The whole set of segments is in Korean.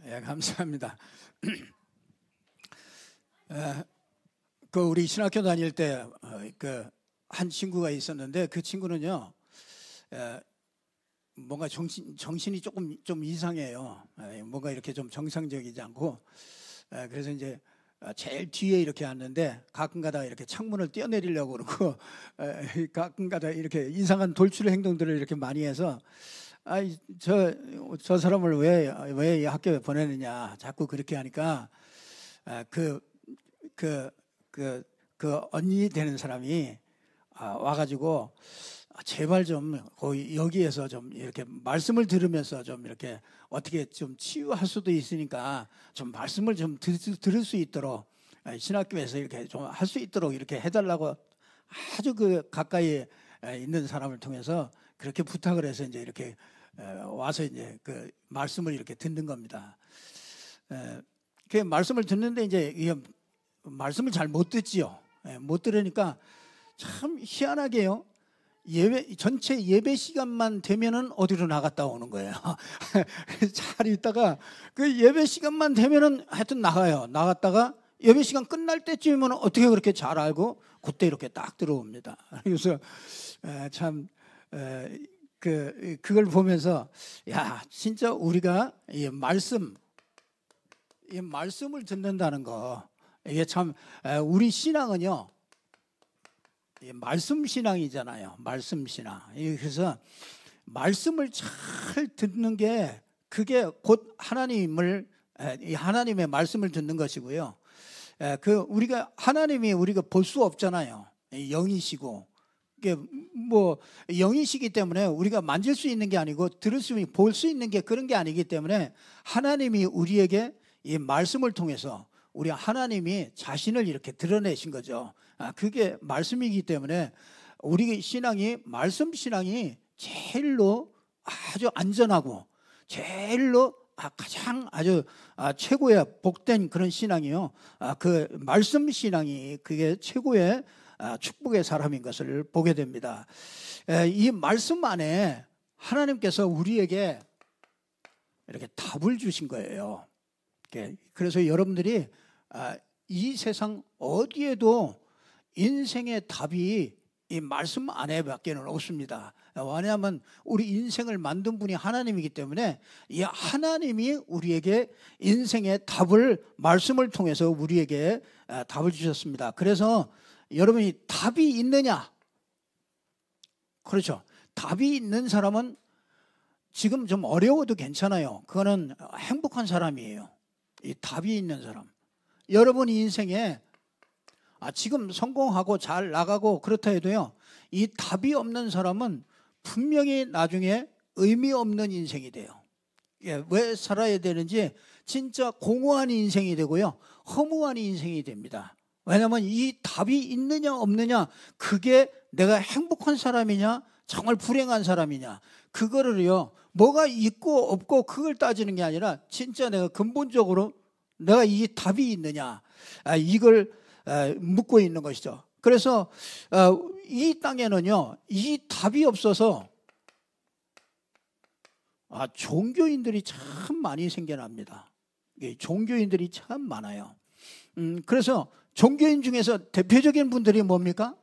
예, 감사합니다. 우리 신학교 다닐 때 한 친구가 있었는데 그 친구는요, 뭔가 정신이 조금 좀 이상해요. 뭔가 이렇게 좀 정상적이지 않고, 그래서 이제 제일 뒤에 이렇게 앉는데 가끔가다 이렇게 창문을 뛰어내리려고 그러고, 가끔가다 이렇게 이상한 돌출 행동들을 이렇게 많이 해서, 저 사람을 왜 이 학교에 보내느냐 자꾸 그렇게 하니까, 그 언니 되는 사람이 와가지고 제발 좀 거기 여기에서 좀 이렇게 말씀을 들으면서 좀 이렇게 어떻게 좀 치유할 수도 있으니까 좀 말씀을 좀 들을 수 있도록 신학교에서 이렇게 좀 할 수 있도록 이렇게 해달라고 아주 가까이 있는 사람을 통해서 그렇게 부탁을 해서 이제 이렇게 와서 이제 그 말씀을 이렇게 듣는 겁니다. 그 말씀을 듣는데 이제 이게 말씀을 잘 못 듣지요. 못 들으니까 참 희한하게요. 전체 예배 시간만 되면은 어디로 나갔다 오는 거예요. 잘 있다가 그 예배 시간만 되면은 하여튼 나갔다가 예배 시간 끝날 때쯤이면 어떻게 그렇게 잘 알고 그때 이렇게 딱 들어옵니다. 그래서 참 그걸 보면서 야, 진짜 우리가 이 말씀을 듣는다는 거, 이게 참 우리 신앙은요, 말씀 신앙이잖아요. 말씀 신앙. 그래서 말씀을 잘 듣는 게 그게 곧 하나님의 말씀을 듣는 것이고요. 하나님이 우리가 볼 수 없잖아요. 영이시고, 이게 뭐 영이시기 때문에 우리가 만질 수 있는 게 아니고 볼 수 있는 게 그런 게 아니기 때문에 하나님이 우리에게 이 말씀을 통해서 우리 하나님이 자신을 이렇게 드러내신 거죠. 그게 말씀이기 때문에 우리 신앙이 말씀 신앙이 제일로 아주 안전하고 제일로 가장 아주 최고의 복된 그런 신앙이요. 그 말씀 신앙이 그게 최고의 축복의 사람인 것을 보게 됩니다. 이 말씀 안에 하나님께서 우리에게 이렇게 답을 주신 거예요. 그래서 여러분들이 이 세상 어디에도 인생의 답이 이 말씀 안에밖에는 없습니다. 왜냐하면 우리 인생을 만든 분이 하나님이기 때문에 이 하나님이 우리에게 인생의 답을 말씀을 통해서 우리에게 답을 주셨습니다. 그래서 여러분이 답이 있느냐? 그렇죠. 답이 있는 사람은 지금 좀 어려워도 괜찮아요. 그거는 행복한 사람이에요. 이 답이 있는 사람. 여러분 인생에 지금 성공하고 잘 나가고 그렇다 해도요, 이 답이 없는 사람은 분명히 나중에 의미 없는 인생이 돼요. 왜 살아야 되는지 진짜 공허한 인생이 되고요, 허무한 인생이 됩니다. 왜냐하면 이 답이 있느냐 없느냐, 그게 내가 행복한 사람이냐 정말 불행한 사람이냐, 그거를요 뭐가 있고 없고 그걸 따지는 게 아니라 진짜 내가 근본적으로 내가 이 답이 있느냐, 이걸 묻고 있는 것이죠. 그래서 이 땅에는요 이 답이 없어서 종교인들이 참 많이 생겨납니다. 종교인들이 참 많아요. 그래서 종교인 중에서 대표적인 분들이 뭡니까?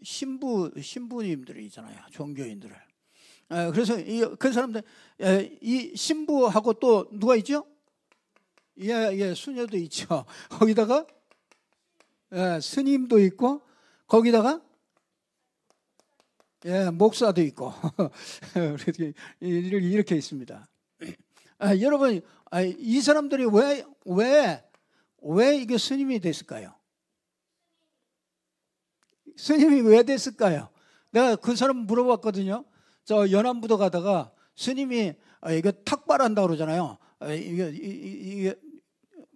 신부님들이 있잖아요. 종교인들을. 그래서 그 사람들, 이 신부하고 또 누가 있죠? 예, 수녀도 있죠. 거기다가 스님도 있고, 거기다가 목사도 있고, 이렇게 있습니다. 여러분, 이 사람들이 왜 이게 스님이 됐을까요? 스님이 왜 됐을까요? 내가 그 사람 물어봤거든요. 저 연안부도 가다가 스님이 이거 탁발한다고 그러잖아요. 이게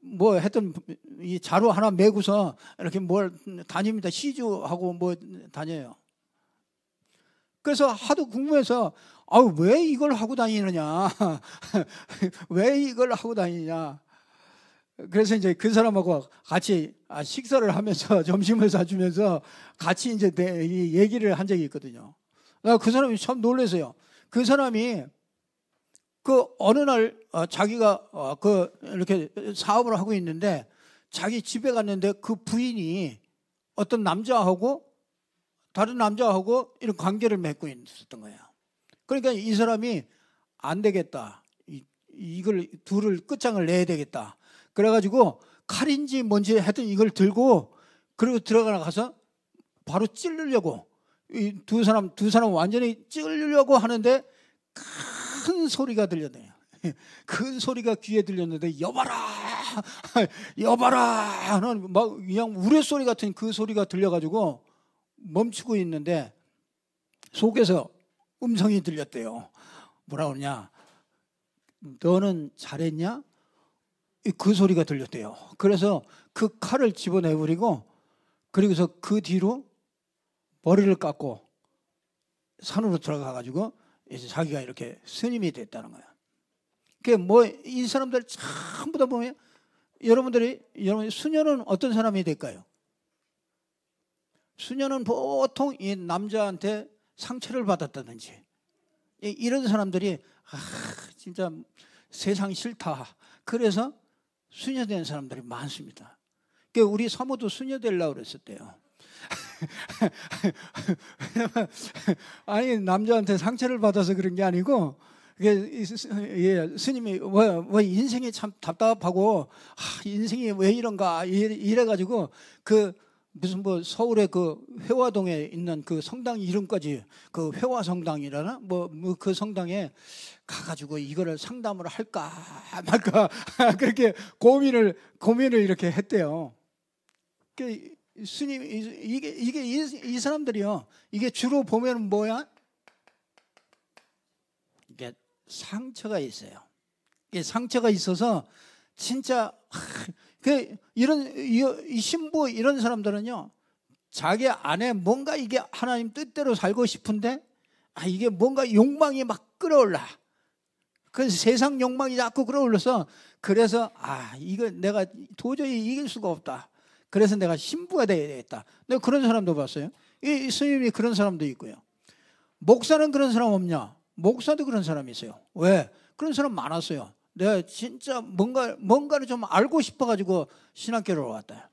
뭐 하여튼 이 자루 하나 메고서 이렇게 뭘 다닙니다. 시주하고 뭐 다녀요. 그래서 하도 궁금해서 왜 이걸 하고 다니느냐, 왜 이걸 하고 다니냐. 그래서 이제 그 사람하고 같이 식사를 하면서 점심을 사주면서 같이 이제 얘기를 한 적이 있거든요. 그 사람이 참 놀라서요. 그 사람이 그 어느 날 자기가 그 이렇게 사업을 하고 있는데 자기 집에 갔는데 그 부인이 어떤 남자하고 다른 남자하고 이런 관계를 맺고 있었던 거예요. 그러니까 이 사람이 안 되겠다. 이걸 둘을 끝장을 내야 되겠다. 그래가지고 칼인지 뭔지 하여튼 이걸 들고 그리고 들어가서 바로 찌르려고 이 두 사람 완전히 찌르려고 하는데 큰 소리가 들렸네요. 큰 소리가 귀에 들렸는데 여봐라 여봐라 하는 막 그냥 우레소리 같은 그 소리가 들려가지고 멈추고 있는데 속에서 음성이 들렸대요. 뭐라 그러냐, 너는 잘했냐? 그 소리가 들렸대요. 그래서 그 칼을 집어내버리고 그리고서 그 뒤로 머리를 깎고 산으로 들어가가지고 이제 자기가 이렇게 스님이 됐다는 거야. 그게 뭐 이 사람들 전부 다 보면 여러분 수녀는 어떤 사람이 될까요? 수녀는 보통 이 남자한테 상처를 받았다든지 이런 사람들이 진짜 세상 싫다. 그래서 수녀 된 사람들이 많습니다. 그러니까 우리 사모도 수녀 되려고 그랬었대요. 아니 남자한테 상처를 받아서 그런 게 아니고 스님이 왜 인생이 참 답답하고 인생이 왜 이런가 이래가지고 그 무슨 뭐 서울의 그 회화동에 있는 그 성당 이름까지 그 회화성당이라나 뭐 그 성당에 가가지고 이거를 상담을 할까 말까 그렇게 고민을 이렇게 했대요. 스님 이게 이 사람들이요. 이게 주로 보면 뭐야? 이게 상처가 있어요. 이게 상처가 있어서 진짜 이 신부 이런 사람들은요. 자기 안에 뭔가 이게 하나님 뜻대로 살고 싶은데 이게 뭔가 욕망이 막 끌어올라. 그래서 세상 욕망이 자꾸 끌어올라서 그래서 이거 내가 도저히 이길 수가 없다. 그래서 내가 신부가 돼야 되겠다. 내가 그런 사람도 봤어요. 이 스님이 그런 사람도 있고요. 목사는 그런 사람 없냐? 목사도 그런 사람이 있어요. 왜? 그런 사람 많았어요. 내가 진짜 뭔가를 좀 알고 싶어가지고 신학교를 왔다.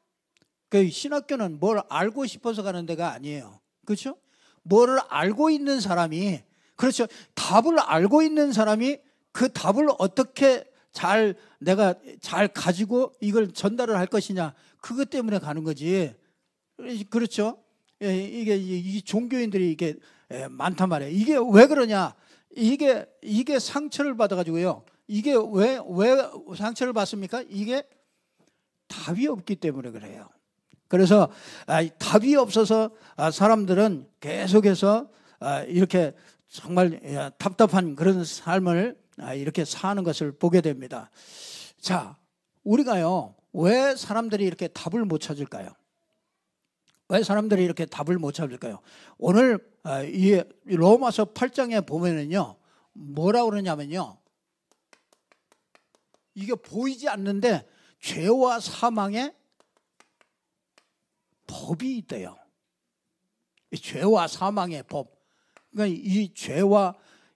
그 신학교는 뭘 알고 싶어서 가는 데가 아니에요. 그렇죠? 뭐를 알고 있는 사람이, 그렇죠. 답을 알고 있는 사람이 그 답을 어떻게 내가 잘 가지고 이걸 전달을 할 것이냐. 그것 때문에 가는 거지. 그렇죠? 이게 이 종교인들이 이게 많단 말이에요. 이게 왜 그러냐? 이게 상처를 받아가지고요. 이게 왜 상처를 받습니까? 이게 답이 없기 때문에 그래요. 그래서 답이 없어서 사람들은 계속해서 이렇게 정말 답답한 그런 삶을 이렇게 사는 것을 보게 됩니다. 자, 우리가요, 왜 사람들이 이렇게 답을 못 찾을까요? 왜 사람들이 이렇게 답을 못 찾을까요? 오늘 이 로마서 8장에 보면은요, 뭐라고 그러냐면요, 이게 보이지 않는데 죄와 사망의 법이 있대요. 죄와 사망의 법. 그러니까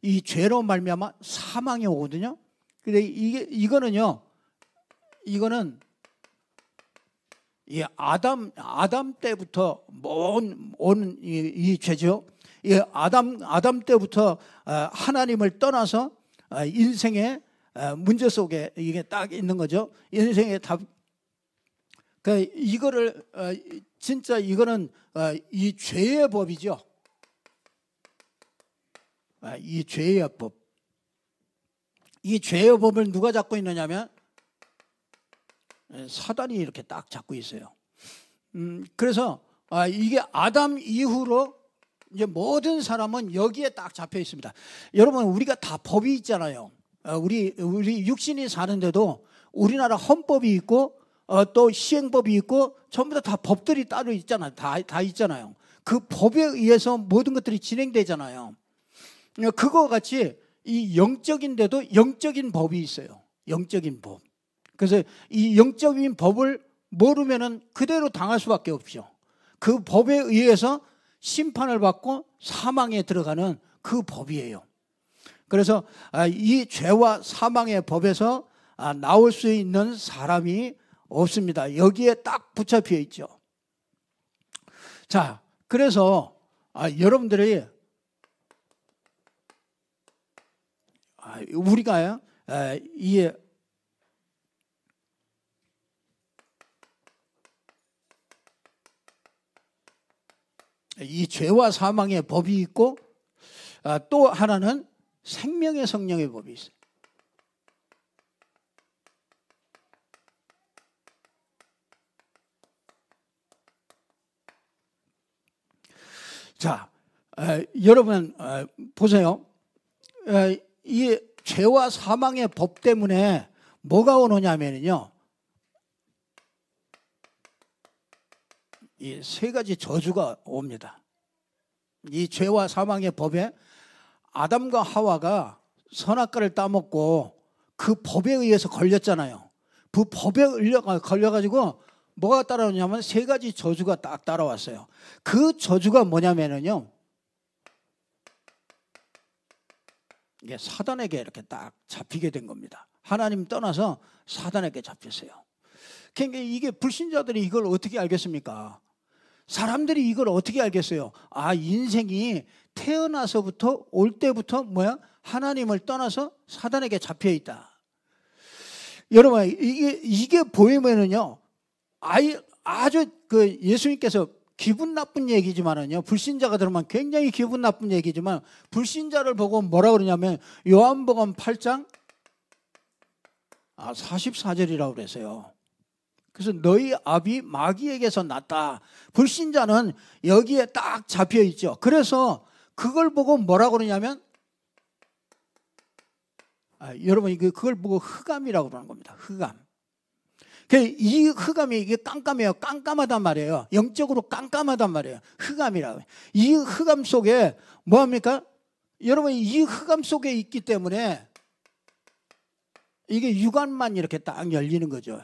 이 죄로 말미암아 사망이 오거든요. 근데 이거는 이 아담 때부터 온 이 죄죠. 이 아담 때부터 하나님을 떠나서 인생의 문제 속에 이게 딱 있는 거죠. 인생의 답. 그러니까 이거를 진짜 이거는 이 죄의 법이죠. 이 죄의 법. 이 죄의 법을 누가 잡고 있느냐면 사단이 이렇게 딱 잡고 있어요. 그래서 이게 아담 이후로 이제 모든 사람은 여기에 딱 잡혀 있습니다. 여러분, 우리가 다 법이 있잖아요. 우리 육신이 사는데도 우리나라 헌법이 있고 또 시행법이 있고 전부 다 법들이 따로 있잖아요. 다 있잖아요. 그 법에 의해서 모든 것들이 진행되잖아요. 그거 같이 이 영적인데도 영적인 법이 있어요. 영적인 법. 그래서 이 영적인 법을 모르면은 그대로 당할 수밖에 없죠. 그 법에 의해서 심판을 받고 사망에 들어가는 그 법이에요. 그래서 이 죄와 사망의 법에서 나올 수 있는 사람이 없습니다. 여기에 딱 붙잡혀 있죠. 자, 그래서 여러분들이 우리가 이 죄와 사망의 법이 있고 또 하나는 생명의 성령의 법이 있어요. 자, 여러분 보세요. 이 죄와 사망의 법 때문에 뭐가 오느냐면요, 이 세 가지 저주가 옵니다. 이 죄와 사망의 법에 아담과 하와가 선악과를 따먹고 그 법에 의해서 걸렸잖아요. 그 법에 걸려가지고 뭐가 따라오냐면 세 가지 저주가 딱 따라왔어요. 그 저주가 뭐냐면요, 이게 사단에게 이렇게 딱 잡히게 된 겁니다. 하나님 떠나서 사단에게 잡혔어요. 그러니까 이게 불신자들이 이걸 어떻게 알겠습니까? 사람들이 이걸 어떻게 알겠어요? 인생이 태어나서부터 올 때부터 하나님을 떠나서 사단에게 잡혀 있다. 여러분, 이게 보이면은요, 아주 예수님께서 기분 나쁜 얘기지만은요, 불신자가 들으면 굉장히 기분 나쁜 얘기지만, 불신자를 보고 뭐라 그러냐면 요한복음 8장 44절이라고 그랬어요. 그래서 너희 아비 마귀에게서 났다. 불신자는 여기에 딱 잡혀 있죠. 그래서 그걸 보고 뭐라 그러냐면 여러분 그걸 보고 흑암이라고 그러는 겁니다. 흑암. 이 흑암이 이게 깜깜해요. 깜깜하단 말이에요. 영적으로 깜깜하단 말이에요. 흑암이라고. 이 흑암 속에 뭐합니까? 여러분 이 흑암 속에 있기 때문에 이게 육안만 이렇게 딱 열리는 거죠.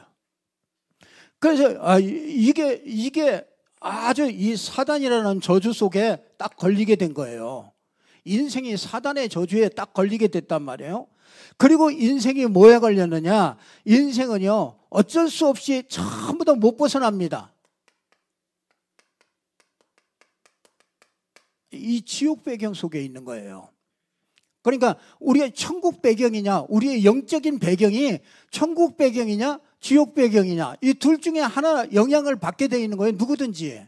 그래서 이게 아주 이 사단이라는 저주 속에 딱 걸리게 된 거예요. 인생이 사단의 저주에 딱 걸리게 됐단 말이에요. 그리고 인생이 뭐에 걸렸느냐? 인생은요, 어쩔 수 없이 전부 다 못 벗어납니다. 이 지옥 배경 속에 있는 거예요. 그러니까 우리의 천국 배경이냐, 우리의 영적인 배경이 천국 배경이냐, 지옥 배경이냐, 이 둘 중에 하나 영향을 받게 되어 있는 거예요. 누구든지.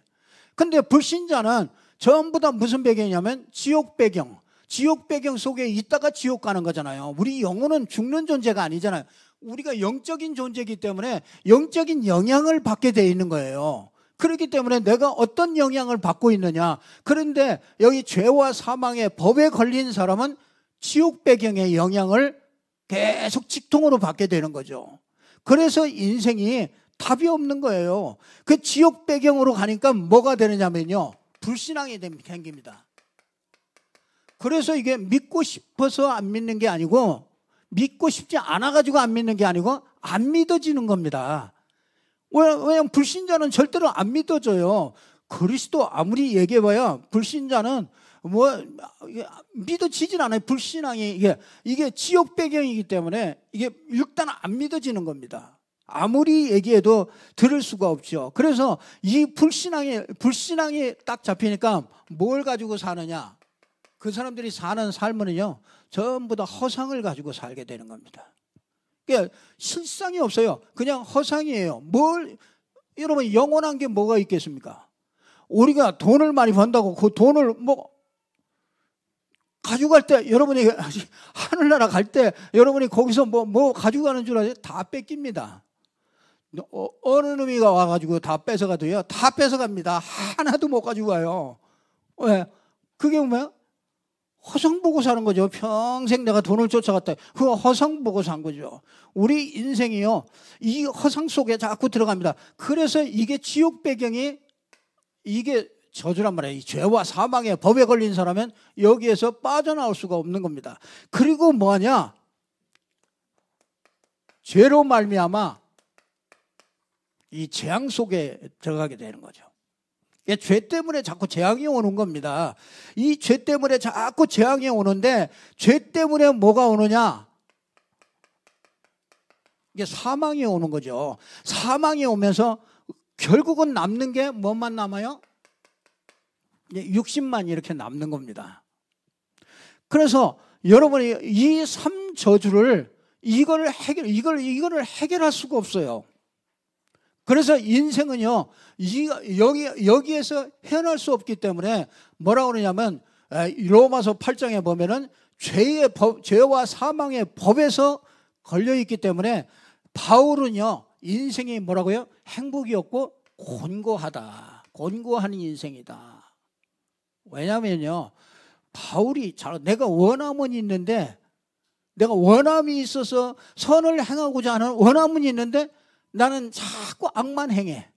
근데 불신자는 전부 다 무슨 배경이냐면 지옥 배경. 지옥 배경 속에 있다가 지옥 가는 거잖아요. 우리 영혼은 죽는 존재가 아니잖아요. 우리가 영적인 존재이기 때문에 영적인 영향을 받게 되어 있는 거예요. 그렇기 때문에 내가 어떤 영향을 받고 있느냐. 그런데 여기 죄와 사망의 법에 걸린 사람은 지옥 배경의 영향을 계속 직통으로 받게 되는 거죠. 그래서 인생이 답이 없는 거예요. 그 지옥 배경으로 가니까 뭐가 되느냐면요, 불신앙이 생깁니다. 그래서 이게 믿고 싶어서 안 믿는 게 아니고, 믿고 싶지 않아가지고 안 믿는 게 아니고 안 믿어지는 겁니다. 왜냐하면 불신자는 절대로 안 믿어져요. 그리스도 아무리 얘기해봐야 불신자는 믿어지진 않아요. 불신앙이 이게 지옥 배경이기 때문에 이게 일단 안 믿어지는 겁니다. 아무리 얘기해도 들을 수가 없죠. 그래서 이 불신앙이 딱 잡히니까 뭘 가지고 사느냐? 그 사람들이 사는 삶은요, 전부 다 허상을 가지고 살게 되는 겁니다. 그러니까 실상이 없어요. 그냥 허상이에요. 여러분 영원한 게 뭐가 있겠습니까? 우리가 돈을 많이 번다고 그 돈을 가져갈 때, 여러분이 하늘나라 갈 때 여러분이 거기서 뭐 가지고 가는 줄 아세요? 다 뺏깁니다. 어느 놈이가 와가지고 다 뺏어가도요, 다 뺏어갑니다. 하나도 못 가지고 가요. 왜? 그게 뭐야? 허상 보고 사는 거죠. 평생 내가 돈을 쫓아갔다. 그거 허상 보고 산 거죠. 우리 인생이요, 이 허상 속에 자꾸 들어갑니다. 그래서 이게 지옥 배경이 이게 저주란 말이에요. 이 죄와 사망의 법에 걸린 사람은 여기에서 빠져나올 수가 없는 겁니다. 그리고 뭐하냐? 죄로 말미암아 이 재앙 속에 들어가게 되는 거죠. 죄 때문에 자꾸 재앙이 오는 겁니다. 이 죄 때문에 자꾸 재앙이 오는데 죄 때문에 뭐가 오느냐? 이게 사망이 오는 거죠. 사망이 오면서 결국은 남는 게 뭐만 남아요? 육신만 이렇게 남는 겁니다. 그래서 여러분이 이 3저주를 이거를 해결할 수가 없어요. 그래서 인생은요, 여기에서 헤어날 수 없기 때문에 뭐라고 그러냐면, 로마서 8장에 보면은 죄와 사망의 법에서 걸려있기 때문에 바울은요, 인생이 뭐라고요? 행복이 없고 곤고하다. 곤고한 인생이다. 왜냐면요, 바울이 내가 원함은 있는데, 내가 원함이 있어서 선을 행하고자 하는 원함은 있는데 나는 자꾸 악만 행해.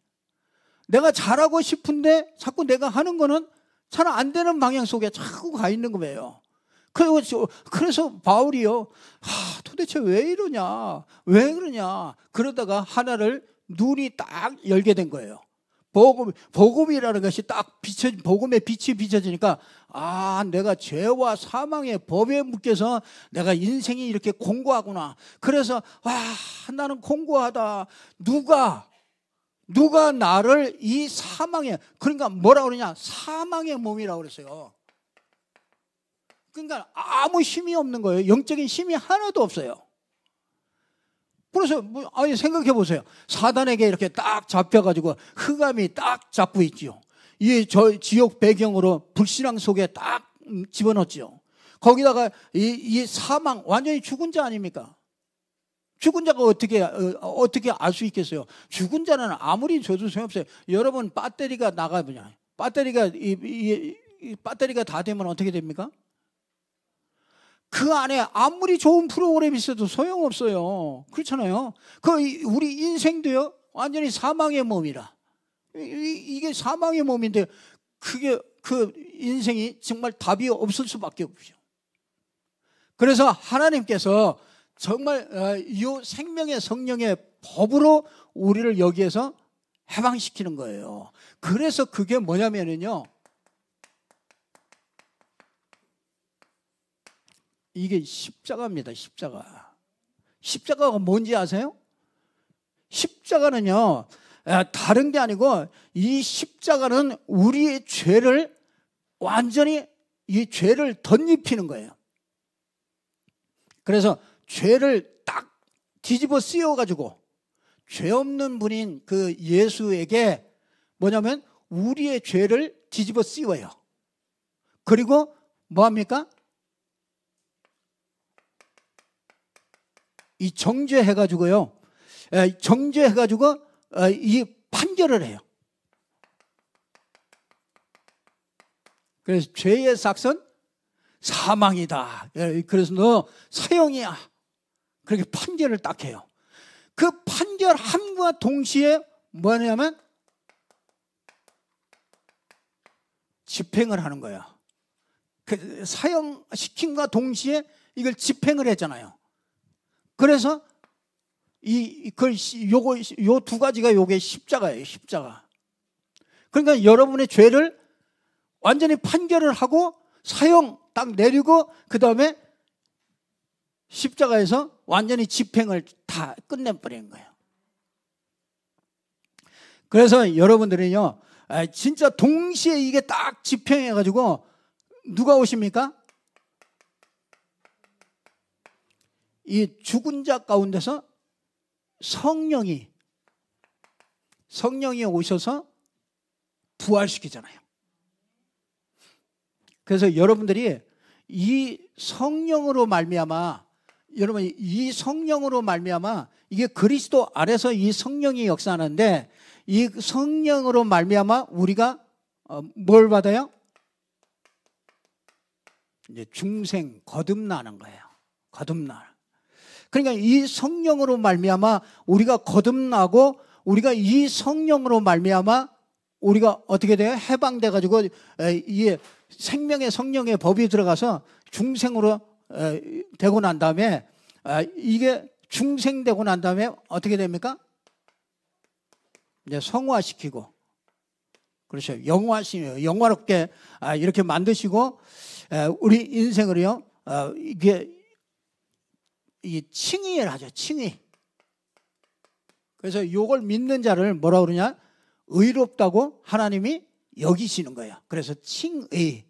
내가 잘하고 싶은데 자꾸 내가 하는 거는 잘 안 되는 방향 속에 자꾸 가 있는 거예요. 그래서 바울이요, 도대체 왜 이러냐, 왜 그러냐, 그러다가 하나를 눈이 딱 열게 된 거예요. 복음이라는 것이 딱 복음의 빛이 비춰지니까, 내가 죄와 사망의 법에 묶여서 내가 인생이 이렇게 공고하구나. 그래서 나는 공고하다. 누가 나를 이 사망에, 그러니까 뭐라 그러냐, 사망의 몸이라고 그랬어요. 그러니까 아무 힘이 없는 거예요. 영적인 힘이 하나도 없어요. 그래서 생각해 보세요. 사단에게 이렇게 딱 잡혀가지고 흑암이 딱 잡고 있지요. 이 지옥 배경으로 불신앙 속에 딱 집어넣었지요. 거기다가 이 사망, 완전히 죽은 자 아닙니까? 죽은 자가 어떻게 알 수 있겠어요? 죽은 자는 아무리 줘도 소용없어요. 여러분, 배터리가 나가면, 배터리가 다 되면 어떻게 됩니까? 그 안에 아무리 좋은 프로그램이 있어도 소용없어요. 그렇잖아요. 우리 인생도요, 완전히 사망의 몸이라. 이게 사망의 몸인데, 그 인생이 정말 답이 없을 수밖에 없죠. 그래서 하나님께서 정말 이 생명의 성령의 법으로 우리를 여기에서 해방시키는 거예요. 그래서 그게 뭐냐면요, 이게 십자가입니다. 십자가가 뭔지 아세요? 십자가는요, 다른 게 아니고, 이 십자가는 우리의 죄를 완전히, 이 죄를 덧입히는 거예요. 그래서 죄를 딱 뒤집어 씌워가지고 죄 없는 분인 그 예수에게 뭐냐면 우리의 죄를 뒤집어 씌워요. 그리고 뭐합니까? 이 정죄해가지고요, 이 판결을 해요. 그래서 죄의 삭은 사망이다. 그래서 너 사형이야. 그렇게 판결을 딱 해요. 그 판결함과 동시에 뭐냐면 집행을 하는 거야. 그 사형시킴과 동시에 이걸 집행을 했잖아요. 그래서 요 두 가지가 요게 십자가예요. 십자가. 그러니까 여러분의 죄를 완전히 판결을 하고 사형 딱 내리고 그 다음에 십자가에서 완전히 집행을 다 끝내버리는 거예요. 그래서 여러분들은요, 진짜 동시에 이게 딱 집행해가지고 누가 오십니까? 이 죽은 자 가운데서 성령이 오셔서 부활시키잖아요. 그래서 여러분들이 이 성령으로 말미암아, 이게 그리스도 안에서 이 성령이 역사하는데, 이 성령으로 말미암아 우리가 뭘 받아요? 이제 중생, 거듭나는 거예요. 거듭나. 그러니까 이 성령으로 말미암아 우리가 거듭나고, 우리가 이 성령으로 말미암아 우리가 어떻게 돼요? 해방돼 가지고 이 생명의 성령의 법이 들어가서 중생으로 되고 난 다음에, 이게 중생되고 난 다음에 어떻게 됩니까? 이제 성화시키고, 그렇죠. 영화시요. 영화롭게 이렇게 만드시고 우리 인생을요. 이게 이 칭의를 하죠. 칭의. 그래서 이걸 믿는 자를 뭐라 그러냐? 의롭다고 하나님이 여기시는 거예요. 그래서 칭의.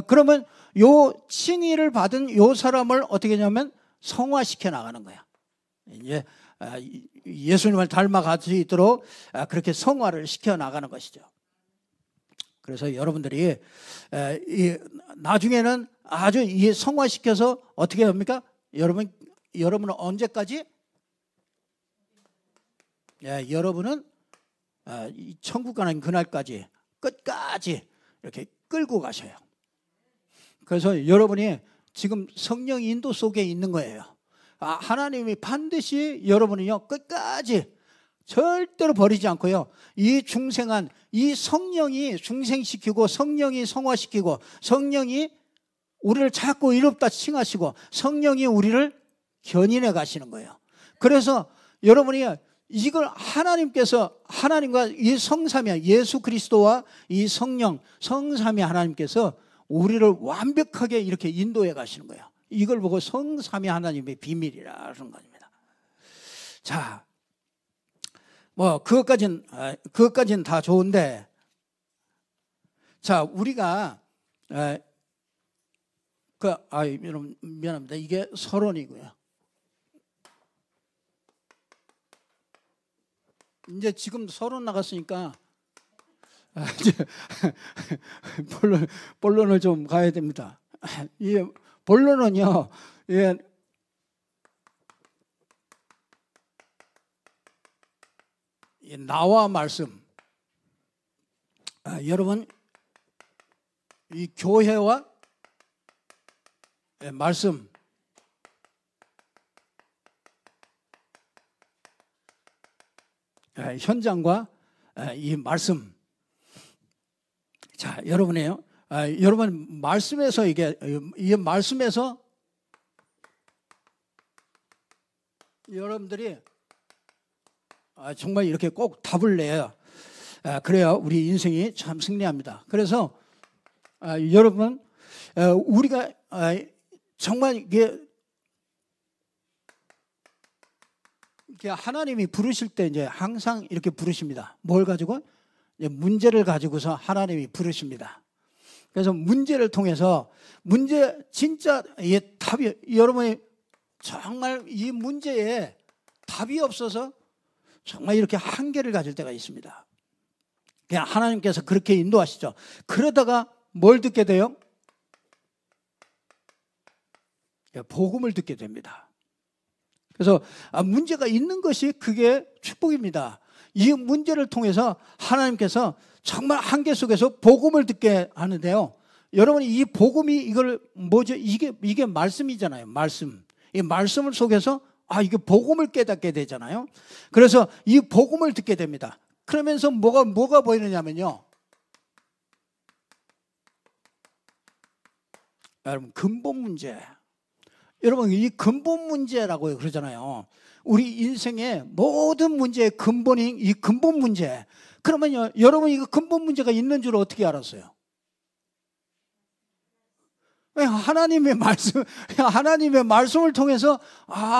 그러면 요 칭의를 받은 요 사람을 어떻게 하냐면 성화시켜 나가는 거야. 이제 예수님을 닮아갈 수 있도록 그렇게 성화를 시켜 나가는 것이죠. 그래서 여러분들이 나중에는 아주 이 성화시켜서 어떻게 합니까? 여러분은 언제까지? 여러분은 천국 가는 그날까지 끝까지 이렇게 끌고 가셔요. 그래서 여러분이 지금 성령 인도 속에 있는 거예요. 하나님이 반드시 여러분이요 끝까지 절대로 버리지 않고요. 이 중생한 이 성령이 중생시키고 성령이 성화시키고 성령이 우리를 자꾸 의롭다 칭하시고 성령이 우리를 견인해 가시는 거예요. 그래서 여러분이 이걸 하나님과 이 성삼위 예수 그리스도와 이 성령 성삼위 하나님께서 우리를 완벽하게 이렇게 인도해 가시는 거예요. 이걸 보고 성삼위 하나님의 비밀이라는 겁니다. 자, 뭐 그것까지는 다 좋은데, 자 우리가 여러분 미안합니다. 이게 서론이고요. 이제 지금 서론 나갔으니까 이제 본론을 좀 가야 됩니다. 이 본론은요, 나와 말씀. 여러분, 이 교회와 말씀. 현장과 이 말씀. 자, 여러분이요. 여러분 말씀에서 이 말씀에서 여러분들이 정말 이렇게 꼭 답을 내야 그래야 우리 인생이 참 승리합니다. 그래서 여러분 우리가 정말 이게 하나님이 부르실 때 이제 항상 이렇게 부르십니다. 뭘 가지고? 문제를 가지고서 하나님이 부르십니다. 그래서 문제를 통해서 진짜 답이 여러분이 정말 이 문제에 답이 없어서 정말 이렇게 한계를 가질 때가 있습니다. 그냥 하나님께서 그렇게 인도하시죠. 그러다가 뭘 듣게 돼요? 복음을 듣게 됩니다. 그래서 문제가 있는 것이 그게 축복입니다. 이 문제를 통해서 하나님께서 정말 한계 속에서 복음을 듣게 하는데요. 여러분이 이 복음이 이걸 뭐죠? 이게 말씀이잖아요. 말씀. 이 말씀을 속에서 이게 복음을 깨닫게 되잖아요. 그래서 이 복음을 듣게 됩니다. 그러면서 뭐가 보이느냐면요. 여러분 근본 문제. 여러분 이 근본 문제라고 그러잖아요. 우리 인생의 모든 문제의 근본인 이 근본 문제. 그러면요, 여러분 이거 근본 문제가 있는 줄 어떻게 알았어요? 하나님의 말씀을 통해서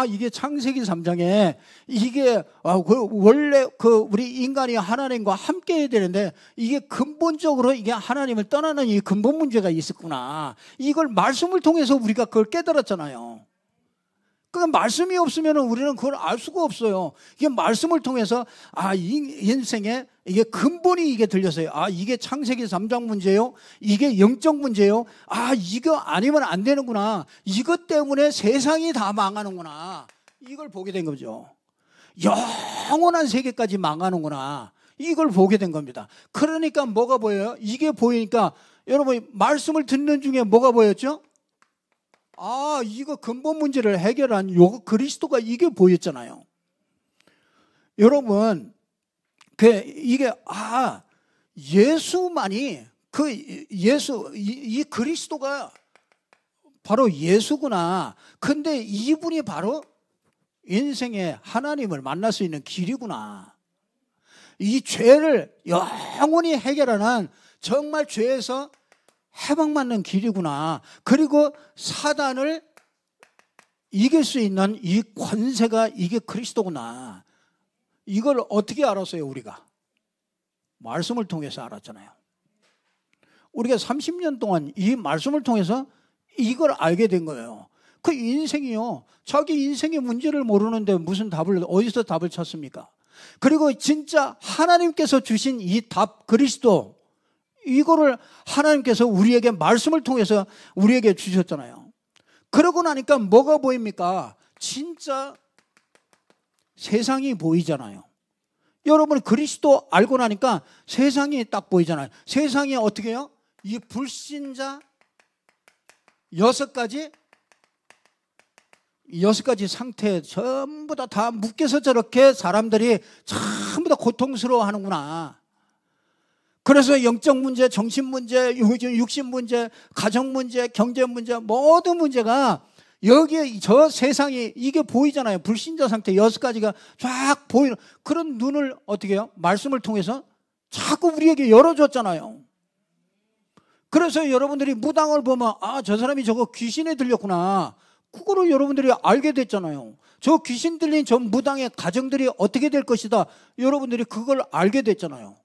이게 창세기 3장에 이게 원래 우리 인간이 하나님과 함께 해야 되는데 이게 근본적으로 이게 하나님을 떠나는 이 근본 문제가 있었구나. 이걸 말씀을 통해서 우리가 그걸 깨달았잖아요. 그러니까 말씀이 없으면 우리는 그걸 알 수가 없어요. 이게 말씀을 통해서 이 인생에 이게 근본이 이게 들렸어요. 이게 창세기 3장 문제요. 이게 영적 문제요. 이거 아니면 안 되는구나. 이것 때문에 세상이 다 망하는구나. 이걸 보게 된 거죠. 영원한 세계까지 망하는구나. 이걸 보게 된 겁니다. 그러니까 뭐가 보여요? 이게 보이니까 여러분 말씀을 듣는 중에 뭐가 보였죠? 이거 근본 문제를 해결한 요 그리스도가 이게 보였잖아요. 여러분, 이게 예수만이 이 그리스도가 바로 예수구나. 근데 이분이 바로 인생에 하나님을 만날 수 있는 길이구나. 이 죄를 영원히 해결하는 정말 죄에서 해방받는 길이구나. 그리고 사단을 이길 수 있는 이 권세가 이게 그리스도구나. 이걸 어떻게 알았어요, 우리가? 말씀을 통해서 알았잖아요. 우리가 30년 동안 이 말씀을 통해서 이걸 알게 된 거예요. 그 인생이요, 자기 인생의 문제를 모르는데 무슨 답을, 어디서 답을 찾습니까? 그리고 진짜 하나님께서 주신 이 답, 그리스도, 이거를 하나님께서 우리에게 말씀을 통해서 우리에게 주셨잖아요. 그러고 나니까 뭐가 보입니까? 진짜 세상이 보이잖아요. 여러분, 그리스도 알고 나니까 세상이 딱 보이잖아요. 세상이 어떻게 해요? 이 불신자 6가지 상태에 전부 다 묶여서 저렇게 사람들이 전부 다 고통스러워 하는구나. 그래서 영적 문제, 정신 문제, 육신 문제, 가정 문제, 경제 문제, 모든 문제가 여기에 저 세상이 이게 보이잖아요. 불신자 상태 6가지가 쫙 보이는 그런 눈을 어떻게 해요? 말씀을 통해서 자꾸 우리에게 열어줬잖아요. 그래서 여러분들이 무당을 보면 아, 저 사람이 저거 귀신에 들렸구나. 그거를 여러분들이 알게 됐잖아요. 저 귀신 들린 저 무당의 가정들이 어떻게 될 것이다. 여러분들이 그걸 알게 됐잖아요.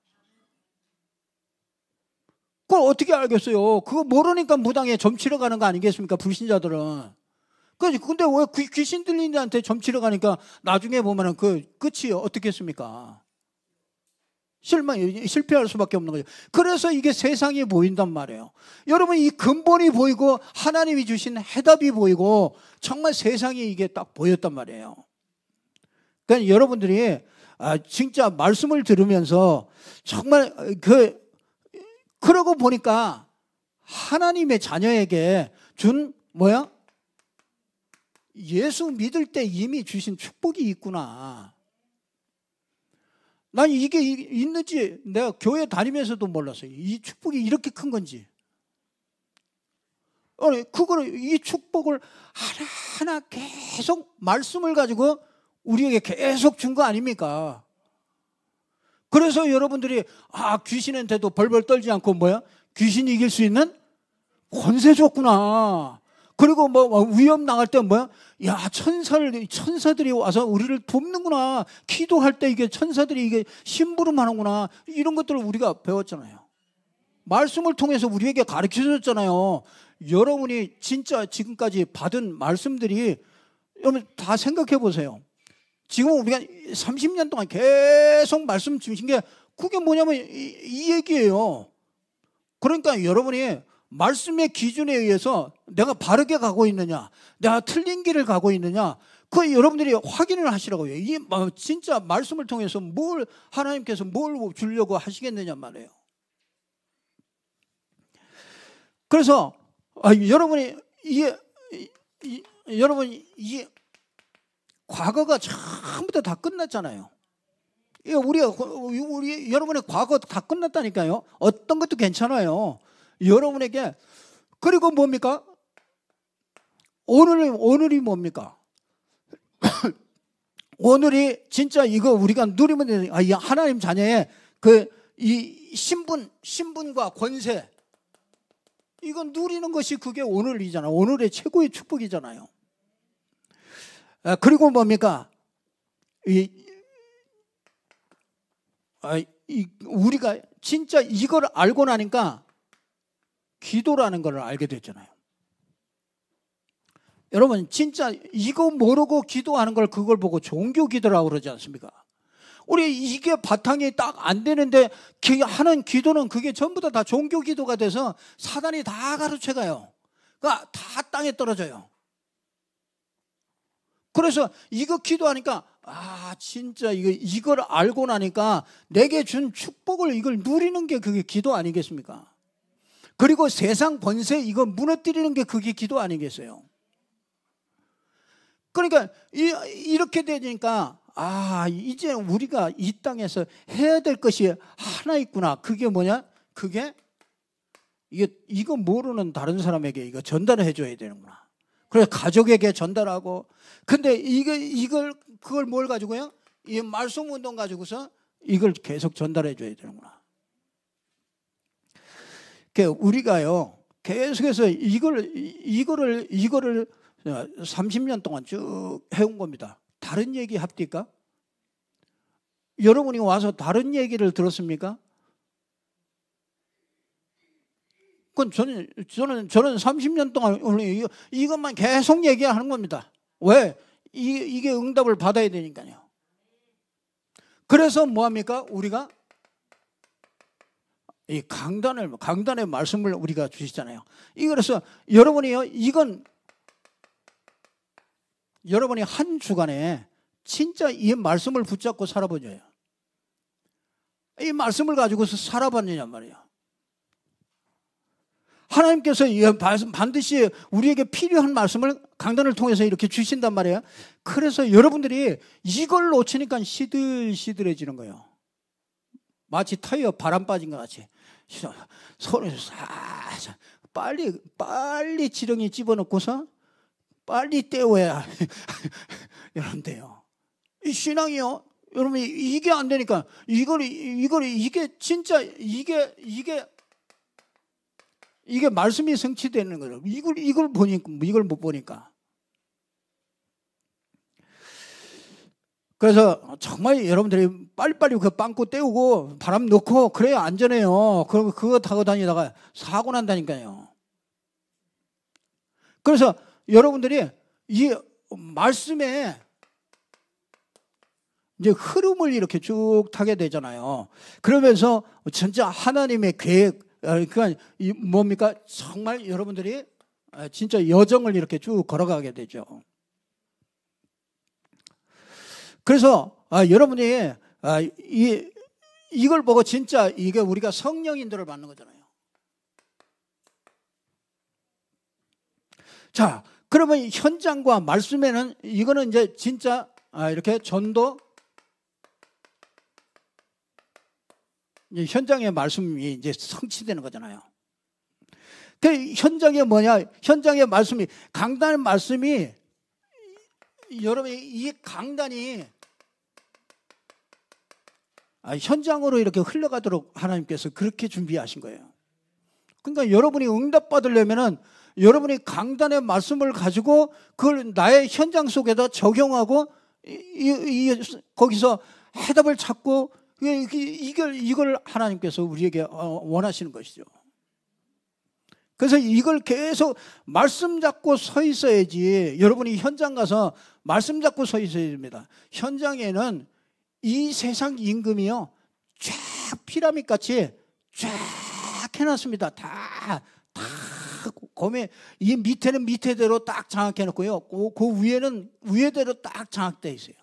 그걸 어떻게 알겠어요? 그거 모르니까 무당에 점치러 가는 거 아니겠습니까? 불신자들은. 근데 왜 귀신 들린 자한테 점치러 가니까 나중에 보면은 그 끝이 어떻게 했습니까? 실패할 수밖에 없는 거죠. 그래서 이게 세상이 보인단 말이에요. 여러분, 이 근본이 보이고 하나님이 주신 해답이 보이고 정말 세상이 이게 딱 보였단 말이에요. 그러니까 여러분들이 진짜 말씀을 들으면서 정말 그러고 보니까 하나님의 자녀에게 준 예수 믿을 때 이미 주신 축복이 있구나. 난 이게 있는지 내가 교회 다니면서도 몰랐어요. 이 축복이 이렇게 큰 건지. 이 축복을 하나하나 계속 말씀을 가지고 우리에게 계속 준 거 아닙니까? 그래서 여러분들이 귀신한테도 벌벌 떨지 않고 귀신 이길 수 있는 권세 줬구나. 그리고 위험 나갈 때 천사들이 와서 우리를 돕는구나. 기도할 때 이게 천사들이 이게 심부름하는구나. 이런 것들을 우리가 배웠잖아요. 말씀을 통해서 우리에게 가르쳐 줬잖아요. 여러분이 진짜 지금까지 받은 말씀들이 여러분 다 생각해 보세요. 지금 우리가 30년 동안 계속 말씀 주신 게 그게 뭐냐면 이 얘기예요. 그러니까 여러분이 말씀의 기준에 의해서 내가 바르게 가고 있느냐, 내가 틀린 길을 가고 있느냐, 그 여러분들이 확인을 하시라고요. 이 진짜 말씀을 통해서 하나님께서 뭘 주려고 하시겠느냐 말이에요. 그래서 여러분이 이게 과거가 전부 다 끝났잖아요. 우리 여러분의 과거 다 끝났다니까요. 어떤 것도 괜찮아요. 여러분에게. 그리고 뭡니까? 오늘이 뭡니까? 오늘이 진짜 이거 우리가 누리면 되는 하나님 자녀의 이 신분과 권세, 이거 누리는 것이 그게 오늘이잖아요. 오늘의 최고의 축복이잖아요. 그리고 뭡니까? 우리가 진짜 이걸 알고 나니까 기도라는 걸 알게 됐잖아요. 여러분, 진짜 이거 모르고 기도하는 걸 그걸 보고 종교 기도라고 그러지 않습니까? 우리 이게 바탕이 딱 안 되는데 하는 기도는 그게 전부 다 종교 기도가 돼서 사단이 다 가르쳐가요. 그러니까 다 땅에 떨어져요. 그래서 이거 기도하니까 진짜 이걸 알고 나니까 내게 준 축복을 이걸 누리는 게 그게 기도 아니겠습니까? 그리고 세상 권세 이거 무너뜨리는 게 그게 기도 아니겠어요? 그러니까 이렇게 되니까 이제 우리가 이 땅에서 해야 될 것이 하나 있구나. 그게 뭐냐? 이거 모르는 다른 사람에게 이거 전달을 해줘야 되는구나. 그래서 가족에게 전달하고. 근데 그걸 뭘 가지고요? 이 말씀 운동 가지고서 이걸 계속 전달해 줘야 되는구나. 그러니까 우리가요 계속해서 이거를 30년 동안 쭉 해온 겁니다. 다른 얘기 합니까? 여러분이 와서 다른 얘기를 들었습니까? 그건 저는 30년 동안 이것만 계속 얘기하는 겁니다. 왜? 이게 응답을 받아야 되니까요. 그래서 뭐합니까? 우리가 이 강단의 말씀을 우리가 주시잖아요. 그래서 여러분이요, 여러분이 한 주간에 진짜 이 말씀을 붙잡고 살아보죠. 이 말씀을 가지고서 살아봤느냐 말이에요. 하나님께서 반드시 우리에게 필요한 말씀을 강단을 통해서 이렇게 주신단 말이에요. 그래서 여러분들이 이걸 놓치니까 시들시들해지는 거예요. 마치 타이어 바람 빠진 것 같이. 손에서 살살 빨리 지렁이 집어넣고서 빨리 떼어야 이런데요. 이 신앙이요. 여러분 이게 안 되니까 이게 진짜 이게 말씀이 성취되는 거예요. 이걸 못 보니까. 그래서 정말 여러분들이 빨리빨리 그 빵꾸 떼우고 바람 넣고 그래야 안전해요. 그럼 그거 타고 다니다가 사고 난다니까요. 그래서 여러분들이 이 말씀에 이제 흐름을 이렇게 쭉 타게 되잖아요. 그러면서 진짜 하나님의 계획, 그러니까 뭡니까? 정말 여러분들이 진짜 여정을 이렇게 쭉 걸어가게 되죠. 그래서 여러분이 이걸 보고 진짜 이게 우리가 성령 인도를 받는 거잖아요. 자, 그러면 현장과 말씀에는 이거는 이제 진짜 이렇게 전도 현장의 말씀이 이제 성취되는 거잖아요. 그 현장에 뭐냐? 현장의 말씀이 강단의 말씀이 여러분이 이 강단이 현장으로 이렇게 흘러가도록 하나님께서 그렇게 준비하신 거예요. 그러니까 여러분이 응답받으려면은 여러분이 강단의 말씀을 가지고 그걸 나의 현장 속에다 적용하고 거기서 해답을 찾고 이걸 하나님께서 우리에게 원하시는 것이죠. 그래서 이걸 계속 말씀 잡고 서 있어야지. 여러분이 현장 가서 말씀 잡고 서 있어야 됩니다. 현장에는 이 세상 임금이요 쫙 피라밋 같이 쫙 해놨습니다. 다 검에 이 밑에는 밑에대로 딱 장악해 놓고요. 그 위에는 위에대로 딱 장악되어 있어요.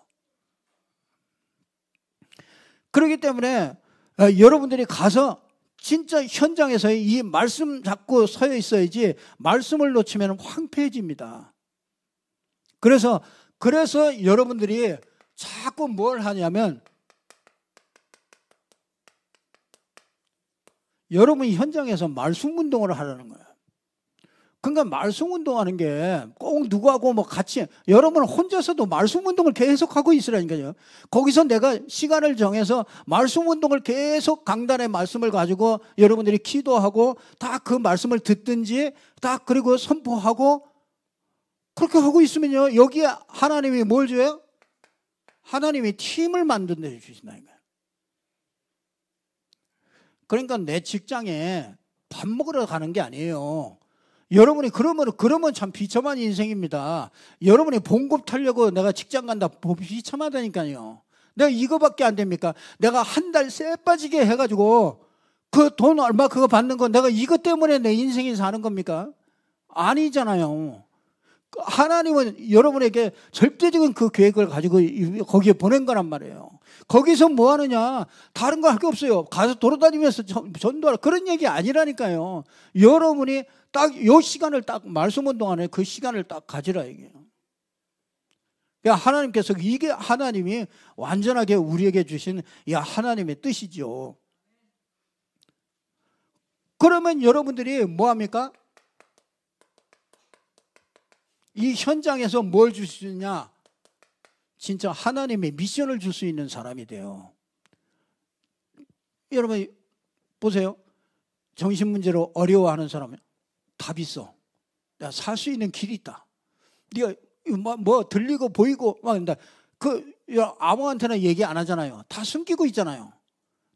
그렇기 때문에 여러분들이 가서 진짜 현장에서 이 말씀 잡고 서 있어야지 말씀을 놓치면 황폐해집니다. 그래서 여러분들이 자꾸 뭘 하냐면 여러분이 현장에서 말씀 운동을 하라는 거예요. 그러니까 말씀 운동하는 게 꼭 누구하고 뭐 같이 여러분 혼자서도 말씀 운동을 계속하고 있으라니까요. 거기서 내가 시간을 정해서 말씀 운동을 계속 강단의 말씀을 가지고 여러분들이 기도하고 다 그 말씀을 듣든지 다 그리고 선포하고 그렇게 하고 있으면요. 여기에 하나님이 뭘 줘요? 하나님이 팀을 만든다 주신다는 거예요. 그러니까 내 직장에 밥 먹으러 가는 게 아니에요. 여러분이 그러면 참 비참한 인생입니다. 여러분이 봉급 타려고 내가 직장 간다 비참하다니까요. 내가 이거밖에 안 됩니까? 내가 한 달 쎄 빠지게 해가지고 그 돈 얼마 그거 받는 거 내가 이것 때문에 내 인생이 사는 겁니까? 아니잖아요. 하나님은 여러분에게 절대적인 그 계획을 가지고 거기에 보낸 거란 말이에요. 거기서 뭐 하느냐? 다른 거 할 게 없어요. 가서 돌아다니면서 전도하라. 그런 얘기 아니라니까요. 여러분이 딱 요 시간을 딱 말씀 운동하는 그 시간을 딱 가지라 얘기해요. 그러니까 하나님께서 이게 하나님이 완전하게 우리에게 주신 이 하나님의 뜻이죠. 그러면 여러분들이 뭐 합니까? 이 현장에서 뭘 주시느냐? 진짜 하나님의 미션을 줄 수 있는 사람이 돼요. 여러분 보세요. 정신문제로 어려워하는 사람은 답이 있어. 살 수 있는 길이 있다. 네가 뭐 들리고 보이고 막 한다. 그 아무한테나 얘기 안 하잖아요. 다 숨기고 있잖아요.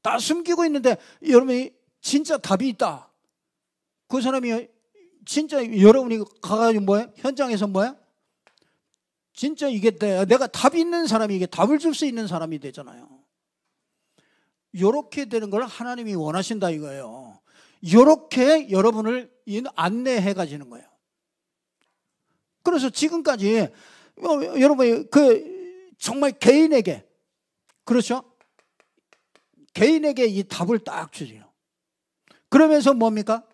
다 숨기고 있는데 여러분이 진짜 답이 있다. 그 사람이 진짜 여러분이 가가지고 뭐야? 현장에서 뭐야? 진짜 이게 내가 답이 있는 사람이 이게 답을 줄 수 있는 사람이 되잖아요. 요렇게 되는 걸 하나님이 원하신다 이거예요. 요렇게 여러분을 안내해 가지는 거예요. 그래서 지금까지 여러분이 정말 개인에게, 그렇죠? 개인에게 이 답을 딱 주세요. 그러면서 뭡니까?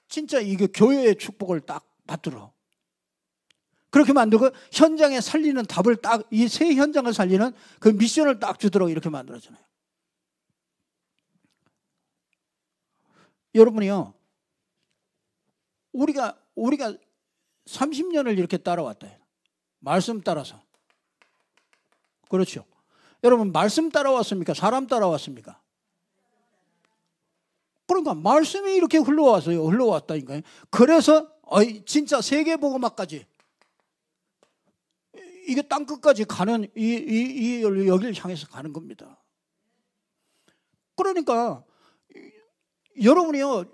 진짜 이게 교회의 축복을 딱 받들어. 그렇게 만들고 현장에 살리는 답을 딱, 이 새 현장을 살리는 그 미션을 딱 주도록 이렇게 만들었잖아요. 여러분이요, 우리가 30년을 이렇게 따라왔다. 말씀 따라서. 그렇죠. 여러분, 말씀 따라왔습니까? 사람 따라왔습니까? 그러니까 말씀이 이렇게 흘러왔어요. 흘러왔다니까요. 그래서 진짜 세계복음화까지 이게 땅끝까지 가는 여기를 향해서 가는 겁니다. 그러니까 여러분이요,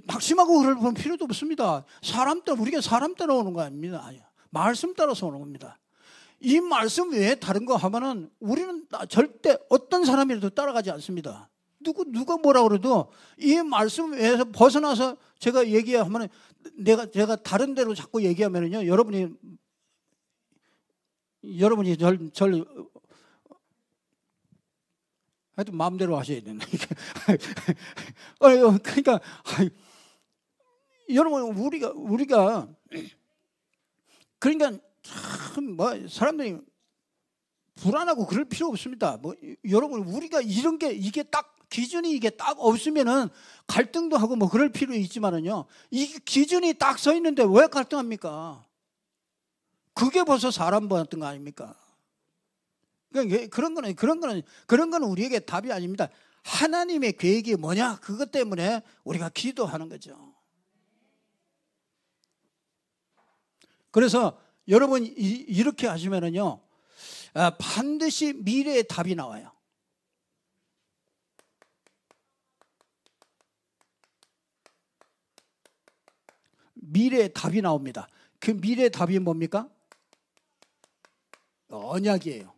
낙심하고 그럴 필요도 없습니다. 우리가 사람 따라오는 거 아닙니다. 말씀 따라서 오는 겁니다. 이 말씀 외에 다른 거 하면은 우리는 절대 어떤 사람이라도 따라가지 않습니다. 누가 뭐라 그래도 이 말씀 외에서 벗어나서 제가 얘기하면은 제가 다른 데로 자꾸 얘기하면은요, 여러분이 절 하여튼 마음대로 하셔야 된다. 그러니까 여러분 우리가 그러니까 참 사람들이 불안하고 그럴 필요 없습니다. 여러분 우리가 이런 게 이게 딱 기준이 이게 딱 없으면은 갈등도 하고 그럴 필요 있지만은요, 이 기준이 딱 서 있는데 왜 갈등합니까? 그게 벌써 사람 같은 거 아닙니까? 그러니까 그런 거는 우리에게 답이 아닙니다. 하나님의 계획이 뭐냐? 그것 때문에 우리가 기도하는 거죠. 그래서 여러분 이렇게 하시면은요, 반드시 미래의 답이 나와요. 미래의 답이 나옵니다. 그 미래의 답이 뭡니까? 언약이에요.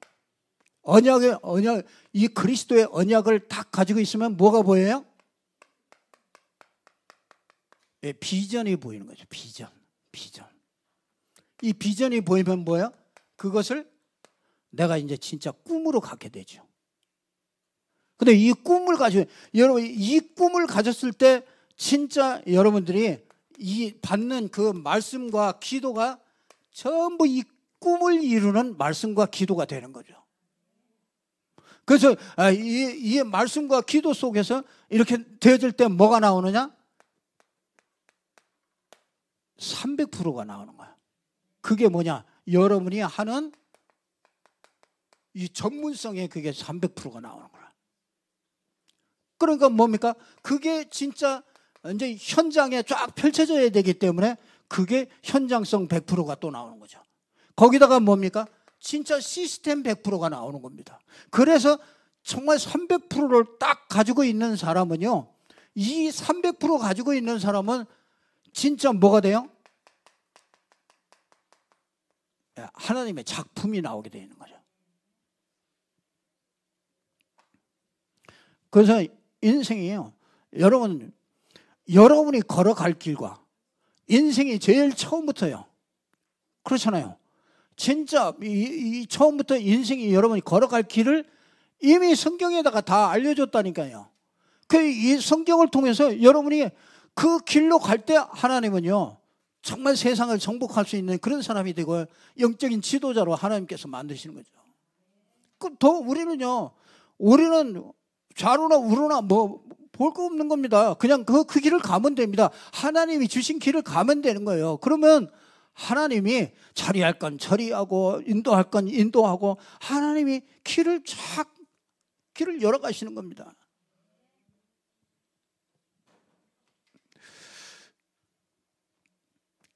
이 그리스도의 언약을 딱 가지고 있으면 뭐가 보여요? 비전이 보이는 거죠. 비전. 이 비전이 보이면 뭐예요? 그것을 내가 이제 진짜 꿈으로 갖게 되죠. 근데 이 꿈을 가졌을 때 진짜 여러분들이 이 받는 그 말씀과 기도가 전부 이 꿈을 이루는 말씀과 기도가 되는 거죠. 그래서 이 말씀과 기도 속에서 이렇게 되어질 때 뭐가 나오느냐? 300%가 나오는 거야. 그게 뭐냐? 여러분이 하는 이 전문성에 그게 300%가 나오는 거야. 그러니까 뭡니까? 그게 진짜 이제 현장에 쫙 펼쳐져야 되기 때문에 그게 현장성 100%가 또 나오는 거죠. 거기다가 뭡니까? 진짜 시스템 100%가 나오는 겁니다. 그래서 정말 300%를 딱 가지고 있는 사람은요, 이 300% 가지고 있는 사람은 진짜 뭐가 돼요? 하나님의 작품이 나오게 되는 거죠. 그래서 인생이요, 여러분이 걸어갈 길과 인생이 제일 처음부터요, 그렇잖아요. 진짜 이 처음부터 인생이 여러분이 걸어갈 길을 이미 성경에다가 다 알려줬다니까요. 이 성경을 통해서 여러분이 그 길로 갈 때 하나님은요, 정말 세상을 정복할 수 있는 그런 사람이 되고 영적인 지도자로 하나님께서 만드시는 거죠. 우리는 좌로나 우로나 볼 거 없는 겁니다. 그냥 그 길을 가면 됩니다. 하나님이 주신 길을 가면 되는 거예요. 그러면 하나님이 처리할 건 처리하고 인도할 건 인도하고 하나님이 길을 쫙 길을 열어가시는 겁니다.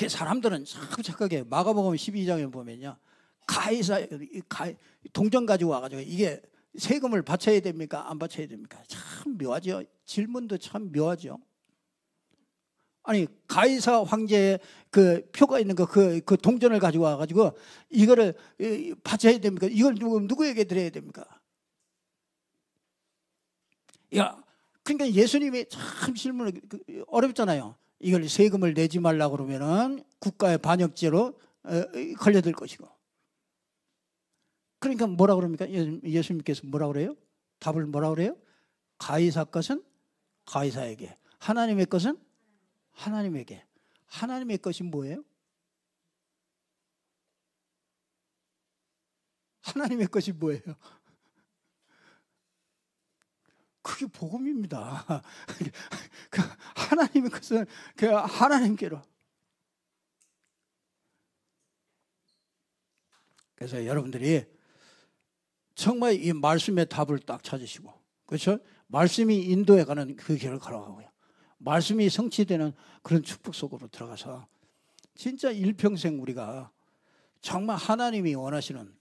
사람들은 자꾸 착하게 마가복음 12장에 보면요, 가이사 동전 가지고 와가지고 이게 세금을 바쳐야 됩니까? 안 바쳐야 됩니까? 참 묘하죠. 질문도 참 묘하죠. 아니 가이사 황제의 그 표가 있는 그 동전을 가지고 와가지고 이거를 바쳐야 됩니까? 이걸 누구에게 드려야 됩니까? 야, 그러니까 예수님이 참 질문을 어렵잖아요. 이걸 세금을 내지 말라 그러면은 국가의 반역죄로 걸려들 것이고. 그러니까 뭐라 그럽니까? 예수님께서 뭐라 그래요? 답을 뭐라 그래요? 가이사 것은 가이사에게, 하나님의 것은 하나님에게. 하나님의 것이 뭐예요? 하나님의 것이 뭐예요? 그게 복음입니다. 하나님의 것은 하나님께로. 그래서 여러분들이 정말 이 말씀의 답을 딱 찾으시고, 그렇죠? 말씀이 인도해가는 그 길을 걸어가고요. 말씀이 성취되는 그런 축복 속으로 들어가서 진짜 일평생 우리가 정말 하나님이 원하시는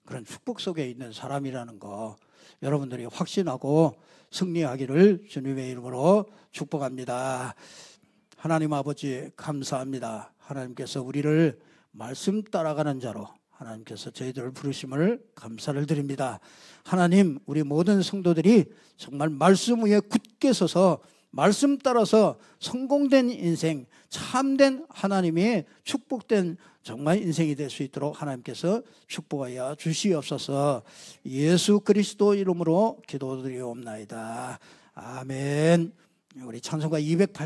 그런 축복 속에 있는 사람이라는 거 여러분들이 확신하고 승리하기를 주님의 이름으로 축복합니다. 하나님 아버지 감사합니다. 하나님께서 우리를 말씀 따라가는 자로 하나님께서 저희들을 부르심을 감사를 드립니다. 하나님, 우리 모든 성도들이 정말 말씀 위에 굳게 서서 말씀 따라서 성공된 인생, 참된 하나님의 축복된 정말 인생이 될 수 있도록 하나님께서 축복하여 주시옵소서. 예수 그리스도 이름으로 기도드리옵나이다. 아멘. 우리 찬송가 288